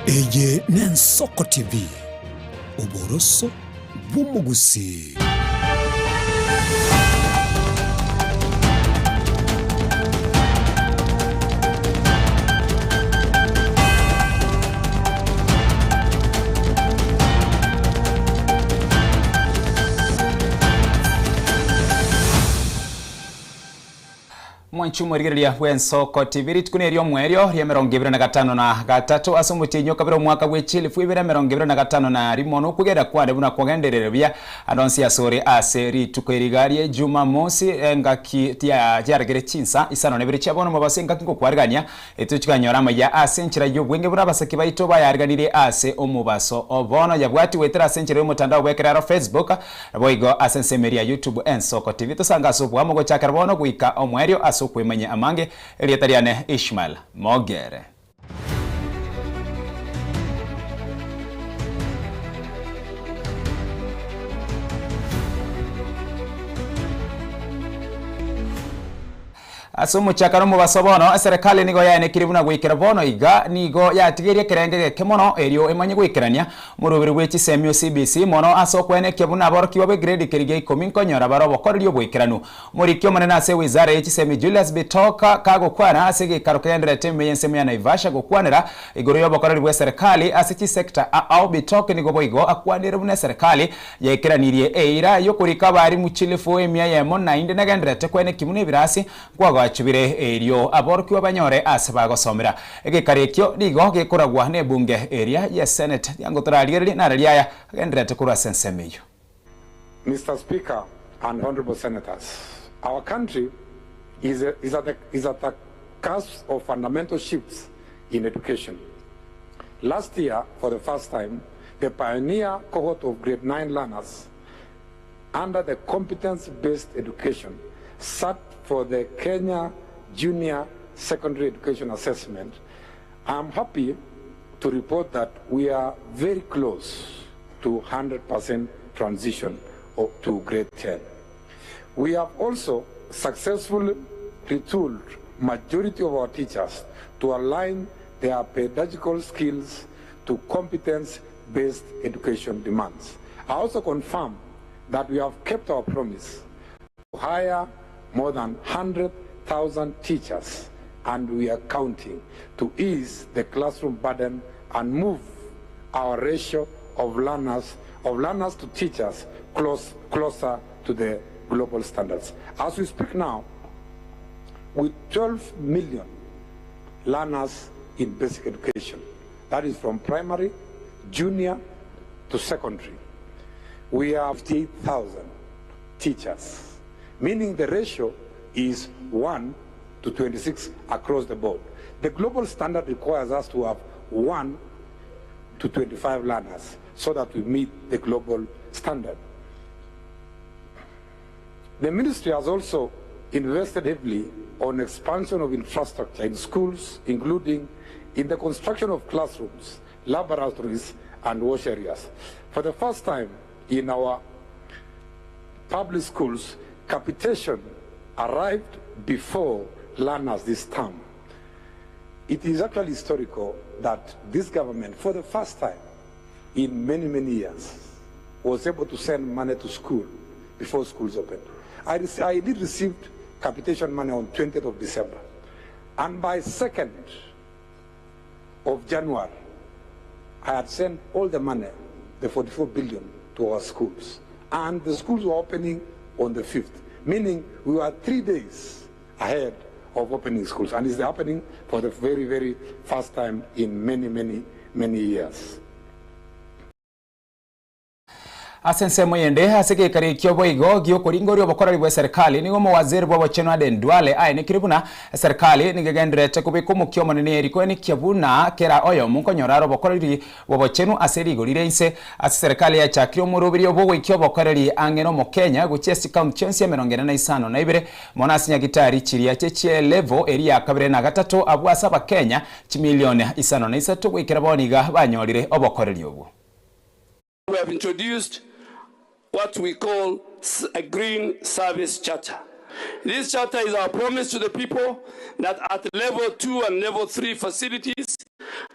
Eye Nensoko TV Uboroso Bumugusi. Mwanchumuriria Wensoko TV ritukunerio mwerio ria 2023 asumutinyo kabiro mwaka gwechili fuibira 2025 no kugera kwande buna kugendererebia anonsi asore ase ritukwerigarie Jumamosi ngaki tiaragere chinsa isano nebiri chabono mabasenga kingo kwarigania etuchikanyora maya ase nchira yobwenge bura basaki baito bayariganire ase omubaso obono yabwati wetera ase nchira mutandao bwekeraro Facebook boigo ase nsemeria YouTube Ensoko TV tosanga sobwa mugo chakarabono guika omwerio kwemanye amange elietariane Ishmael Mogere. Asumu chakaro mu basobono serikali nigo yaene kiribuna gwikira bono iga nigo yatigerie kerenge kemono erio emanye gwikerania mu rubiri rw'eki semio CBC mono asokwene kebuna aboroki babe grade kerige 10 konyora barobo korio gwikiranu muri kyo manena ase wizara y'eki semi Julius Bitoka kago kwana asege karokendera teme yensemo ya Naivasha gukwanira igoro yobokoreri bwa serikali aseki sector au Bitoka nigo boigo akwanira buna serikali yekeranirie eira yokurika bari mu chilifu emya yemo 9 nagendera tekwene kimune birasi kwa chubire erio aboroki wabanyore asabagosomera egekarekyo digo gekoragwa ne bunge area ya Senate yango toralire naralia agendera tekura sensemeyo. Mr. Speaker and honorable senators, our country is at the cusp of fundamental shifts in education. Last year, for the first time, the pioneer cohort of grade 9 learners under the competence-based education sat for the Kenya Junior Secondary Education Assessment. I'm happy to report that we are very close to 100% transition to grade 10. We have also successfully retooled majority of our teachers to align their pedagogical skills to competence-based education demands. I also confirm that we have kept our promise to hire more than 100,000 teachers, and we are counting to ease the classroom burden and move our ratio of learners to teachers closer to the global standards. As we speak now, with 12 million learners in basic education, that is from primary, junior to secondary, we have 50,000 teachers, meaning the ratio is 1 to 26 across the board. The global standard requires us to have 1 to 25 learners so that we meet the global standard. The ministry has also invested heavily on expansion of infrastructure in schools, including in the construction of classrooms, laboratories, and wash areas. For the first time in our public schools, capitation arrived before learners this term. It is actually historical that this government, for the first time in many, many years, was able to send money to school before schools opened. I did receive capitation money on 20th of December. And by 2nd of January, I had sent all the money, the 44 billion, to our schools. And the schools were opening on the 5th, meaning we were 3 days ahead of opening schools, and it's happening for the very, very first time in many, many, many years. Asense moyende aseke kare kyobo igo gyo koringori obokorari bwa serikali nigo mo waziri bwa Chenwa Dendwale aine kiribuna serikali nigegendrete kubikumu kyomo nene eriko ni kyabuna kera oyo munkonyoraro bokorari bwa Chenu aseri igorire inse ase serikali ya chakiro murubiri obwo ikyobokorari angeno mo Kenya guchesi county chance ya 45 na ibere monasinya gitari chiriya cheche level area kabire na gatatu abwasaba Kenya chimilioni 53 gwikira boniga banyorire obokorari obwo. We have introduced what we call a green service charter. This charter is our promise to the people that at level 2 and level 3 facilities,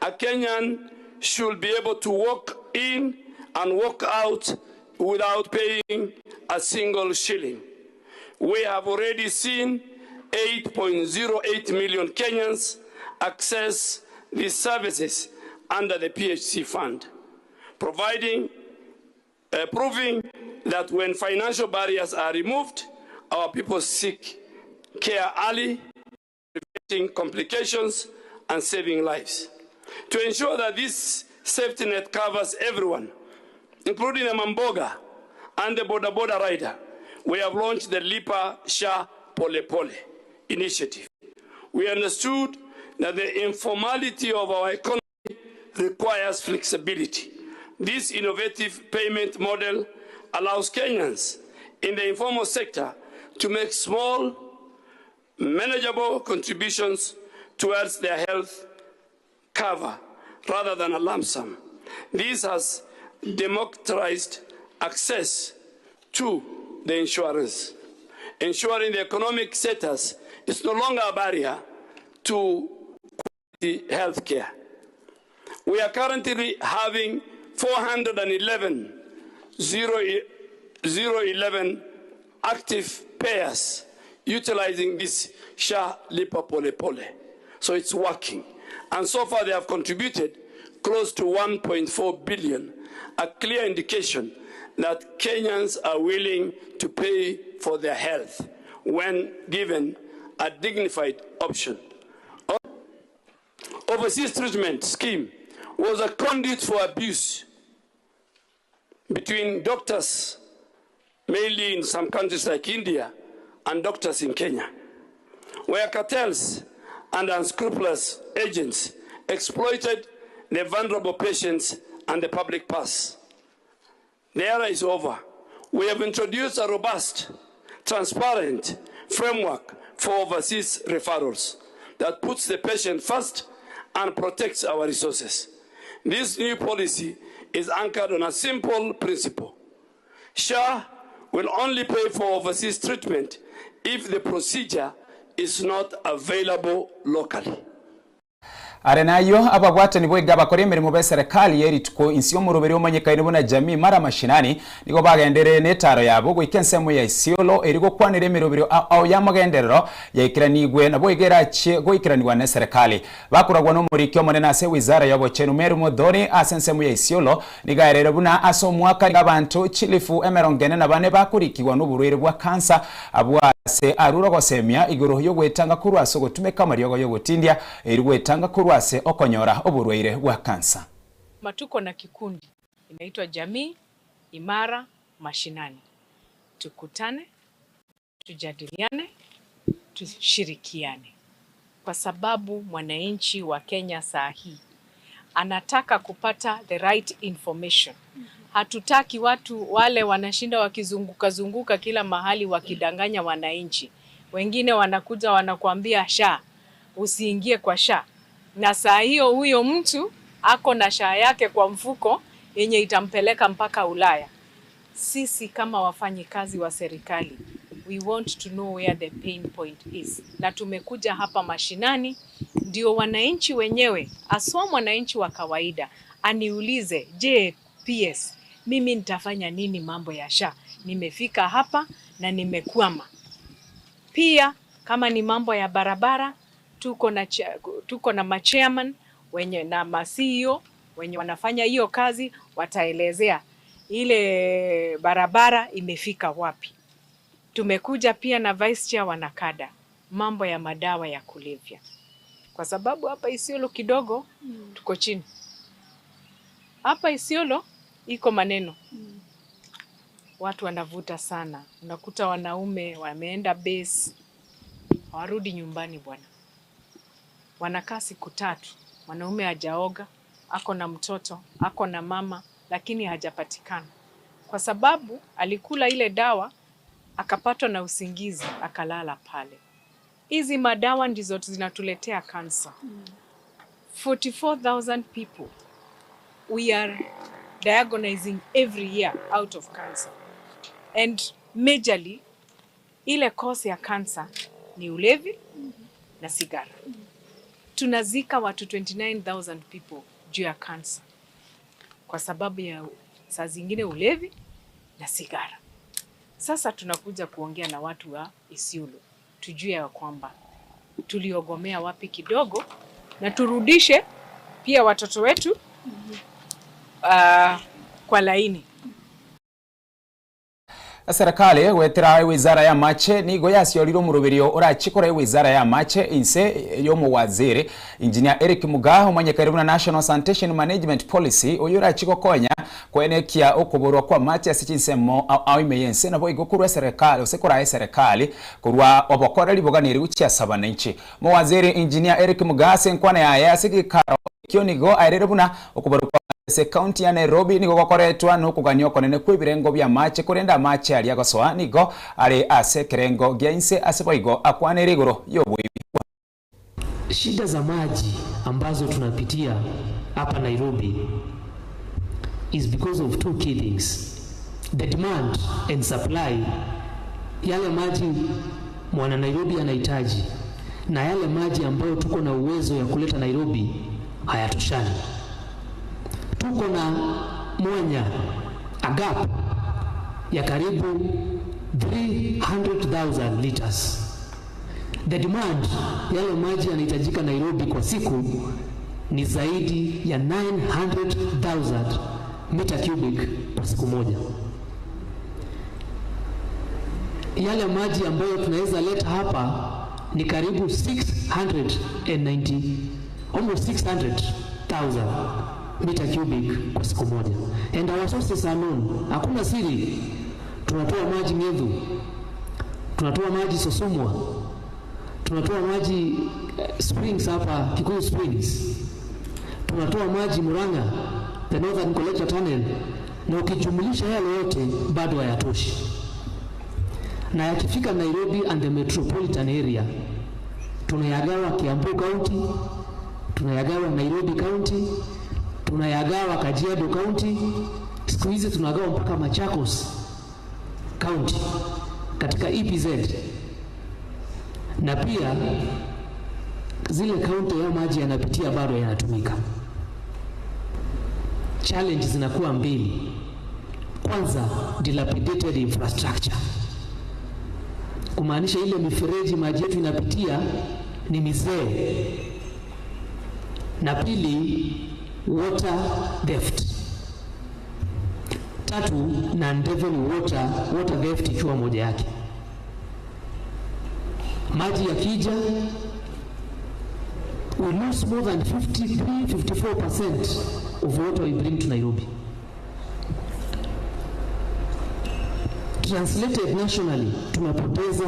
a Kenyan should be able to walk in and walk out without paying a single shilling. We have already seen 8.08 million Kenyans access these services under the PHC fund, proving that when financial barriers are removed, our people seek care early, preventing complications and saving lives. To ensure that this safety net covers everyone, including the Mamboga and the Boda Boda rider, we have launched the Lipa Sha Pole Pole initiative. We understood that the informality of our economy requires flexibility. This innovative payment model allows Kenyans in the informal sector to make small, manageable contributions towards their health cover rather than a lump sum. This has democratized access to the insurance, ensuring the economic status is no longer a barrier to quality health care. We are currently having 411 active payers utilizing this Sha Lipa Pole Pole. So it's working. And so far they have contributed close to 1.4 billion, a clear indication that Kenyans are willing to pay for their health when given a dignified option. Overseas treatment scheme was a conduit for abuse between doctors, mainly in some countries like India, and doctors in Kenya, where cartels and unscrupulous agents exploited the vulnerable patients and the public purse. The era is over. We have introduced a robust, transparent framework for overseas referrals that puts the patient first and protects our resources. This new policy is anchored on a simple principle. SHA will only pay for overseas treatment if the procedure is not available locally. Arenayo abagwatani boiga bakora emirimo be serikali yerituko insio muruberi omanyekaine bona jamii mara mashinani nigo bagendere netaro yabo gwikensemo ya Isiolo erigo kwanire emiruberi ao yamagenderero yaikiranigwe na boigera che goikiranirwa ne serikali bakuragwa no murikyo monena ase wizara yabo chenu meru modoni asensemo ya Isiolo nigaerere buna aso mwaka abantu chilifu emerongene na bane bakurikiwa no burwere bwa kansa abwa se aruro gosemia igoro yo gwetanga kurwaso gotumeka mariyo yo gotindia erigwetanga kurwase okonyora oburweire bwa kansa. Matuko na kikundi inaitwa Jamii Imara Mashinani. Tukutane, tujadiliane, tushirikiane. Kwa sababu mwananchi wa Kenya saa hii anataka kupata the right information. Hatutaki watu wale wanashinda wakizunguka kila mahali wakidanganya wananchi. Wengine wanakuja wanakuambia SHA, usiingie kwa SHA. Na saa hiyo huyo mtu ako na SHA yake kwa mfuko yenye itampeleka mpaka Ulaya. Sisi kama wafanyikazi wa serikali, we want to know where the pain point is. Na tumekuja hapa mashinani ndio wananchi wenyewe, aswa mwananchi wa kawaida aniulize, je, PS mimi nitafanya nini mambo ya SHA? Nimefika hapa na nimekwama. Pia kama ni mambo ya barabara, tuko na machairman wenye na ma-CEO wenye wanafanya hiyo kazi, wataelezea ile barabara imefika wapi. Tumekuja pia na vice chair wanakada mambo ya madawa ya kulevya. Kwa sababu hapa Isiolo kidogo tuko chini. Hapa Isiolo iko maneno. Watu wanavuta sana. Unakuta wanaume wameenda base, hawarudi nyumbani bwana. Wanakaa siku 3. Mwanaume hajaoga, ako na mtoto, ako na mama, lakini hajapatikana. Kwa sababu alikula ile dawa, akapatwa na usingizi, akalala pale. Hizi madawa ndizo zinatuletea cancer. 44,000 people we are diagnosing every year out of cancer. And majorly, ile cause ya cancer ni ulevi na sigara. Tunazika watu 29,000 people juu ya cancer. kwa sababu ya saa zingine ulevi na sigara. Sasa tunakuja kuongea na watu wa Isiolo, tujue ya kwamba tuliogomea wapi kidogo na turudishe pia watoto wetu kwa laini. Serikali gwetera wizara ya mache nigo yacioriro murubirio urachikora wizara ya mache inse yo muwaziri engineer Eric Mugaho manyekaribu na National Sanitation Management Policy oyura chiko konya kwenekia okuburwa kwa mache asichinsemo awimeyense nabo igokurwa serikali osekora serikali kurwa obokoreri boganiri uchi asabana inchi muwaziri engineer Eric Mugaho senkwana ya asigikaro kionigo airere buna okuburwa se county ya Nairobi nigo gokoretwa no kuganyo konene kwibirengo bya mache kurenda mache ali agosoa nigo ari ase kerengo gyainse aseboigo akwane rigoro yobwibi. Shida za maji ambazo tunapitia hapa Nairobi is because of two key things: the demand and supply, yale maji mwana Nairobi anahitaji na yale maji ambayo tuko na uwezo ya kuleta Nairobi hayatoshani. Tuko na mwanya a gap ya karibu 300,000 liters. The demand yale maji yanahitajika Nairobi kwa siku ni zaidi ya 900,000 meter cubic kwa siku moja. Yale maji ambayo tunaweza leta hapa ni karibu 690, almost 600,000 meter cubic kwa siku moja. And our sources are known. Hakuna siri. Tunatoa maji Ng'ethu, tunatoa maji Sosumwa, tunatoa maji Springs hapa Kikuyu Springs, tunatoa maji Murang'a, the Northern Collector Tunnel, na ukijumlisha yale yote bado hayatoshi. Na yakifika Nairobi and the metropolitan area, tunayagawa Kiambu County, tunayagawa Nairobi County, tunayagawa Kajiado County, siku hizi tunagawa mpaka Machakos County katika EPZ. Na pia zile county ya maji yanapitia bado yanatumika. Challenge zinakuwa mbili. Kwanza, dilapidated infrastructure, kumaanisha ile mifereji maji yetu inapitia ni mizee. Na pili, water theft. Tatu, non-revenue water theft ikiwa moja yake. Maji yakija, we lose more than 53-54% of water we bring to Nairobi. Translated nationally, tunapoteza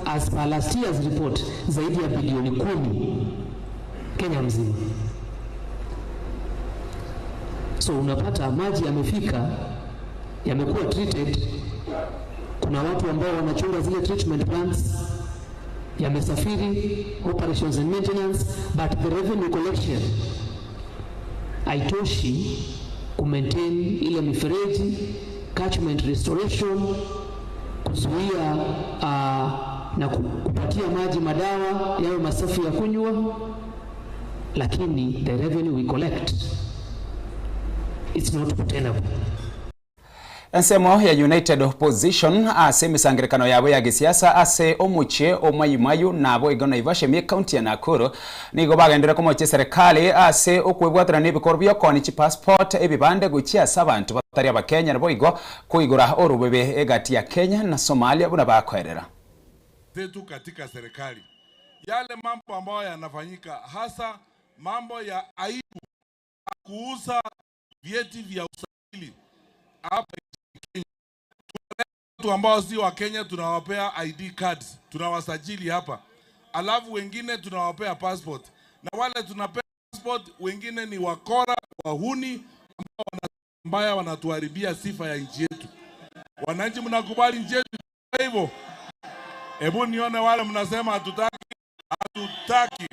as per last year's report zaidi ya bilioni 10 Kenya mzima. So unapata maji yamefika, yamekuwa treated, kuna watu ambao wanachunga zile treatment plants, yamesafiri, operations and maintenance, but the revenue collection haitoshi kumaintain ile mifereji, catchment restoration, kuzuia na kupatia maji madawa yawe masafi ya kunywa, lakini the revenue we collect, it's not obtainable. Ensemo ya United Opposition ase misangirikano yabo ya gisiasa ase omuche omayumayu nabo igona Ivashe mi county ya Nakuru nigo bagendera ko moche serikali ase okwebwatira nibikorwa koni chi passport ebibande guchia sabantu batari abakenya nabo igo kuigura orubebe egati ya Kenya na Somalia buna bakwerera zetu katika serikali. Yale mambo ambayo yanafanyika, hasa mambo ya aibu, kuuza vyeti vya usajili hapa Kenya. Watu ambao si wa Kenya tunawapea ID cards, tunawasajili hapa. Alafu wengine tunawapea passport. Na wale tunapea passport wengine ni wakora, wahuni ambao wanatuharibia sifa ya nchi yetu. Wananchi mnakubali nchi yetu hivyo? Hebu nione wale mnasema hatutaki.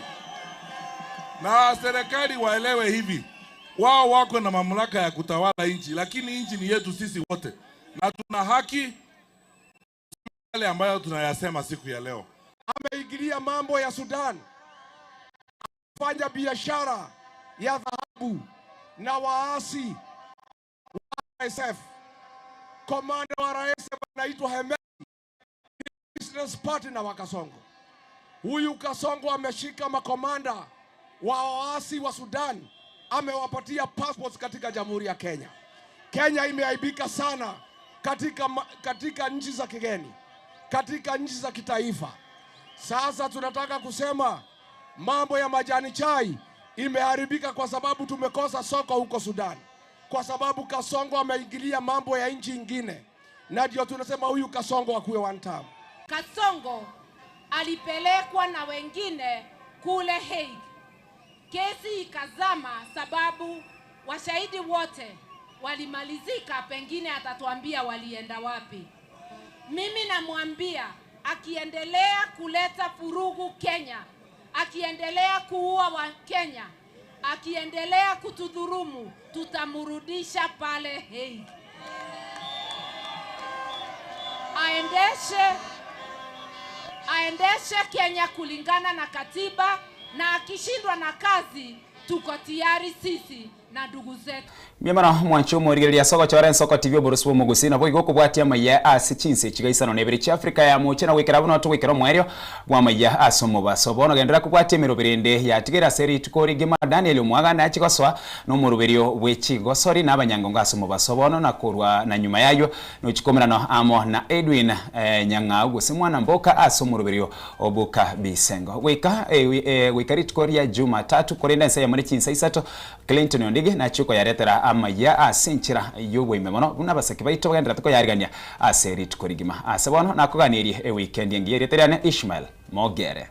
Na serikali waelewe hivi. Wao wako na mamlaka ya kutawala nchi, lakini nchi ni yetu sisi wote. Na tuna haki yale ambayo tunayasema siku ya leo. Ameingilia mambo ya Sudan, fanya biashara ya dhahabu na waasi SF, komanda wa rais anaitwa Hemed, business partner wa Kasongo. Huyu Kasongo ameshika makomanda wa waasi wa Sudan, amewapatia passports katika Jamhuri ya Kenya. Kenya imeaibika sana katika nchi za kigeni, katika nchi za kitaifa. Sasa tunataka kusema mambo ya majani chai imeharibika kwa sababu tumekosa soko huko Sudan, kwa sababu Kasongo ameingilia mambo ya nchi nyingine, na ndio tunasema huyu Kasongo akuwe one term. Kasongo alipelekwa na wengine kule Hague. Kesi ikazama sababu washahidi wote walimalizika, pengine atatuambia walienda wapi. Mimi namwambia akiendelea kuleta furugu Kenya, akiendelea kuua wa Kenya, akiendelea kutudhurumu, tutamurudisha pale Hague. Aendeshe Kenya kulingana na katiba, na akishindwa na kazi tuko tayari sisi na ndugu zetu. Miamana mwancho morigeria soko chora soko TV Borusu Mugusi na boigo kubwatia maya asichinse chigaisano nebiri cha Afrika ya muche na wikira buno tuwikira mwerio wa maya asomo basobono gendera kubwatia mirubirinde ya tigera seri tukori gima Daniel Mwaga na chikoswa no murubirio wechigo sori na abanyango asomo basobono na kurwa na nyuma yayo no chikomerano amo na Edwin Nyanga gusimwana mboka asomo rubirio obuka bisengo wikari tukori ya Jumatatu korenda nsa ya muri chinsa isato Clinton Ondige na chuko yaretera amaya asinchira yuwe memono bunabasaki baito bagendera tuko yarigania aseri tukorigima asabono nakoganirie weekend yengiye reterane Ishmael Mogere.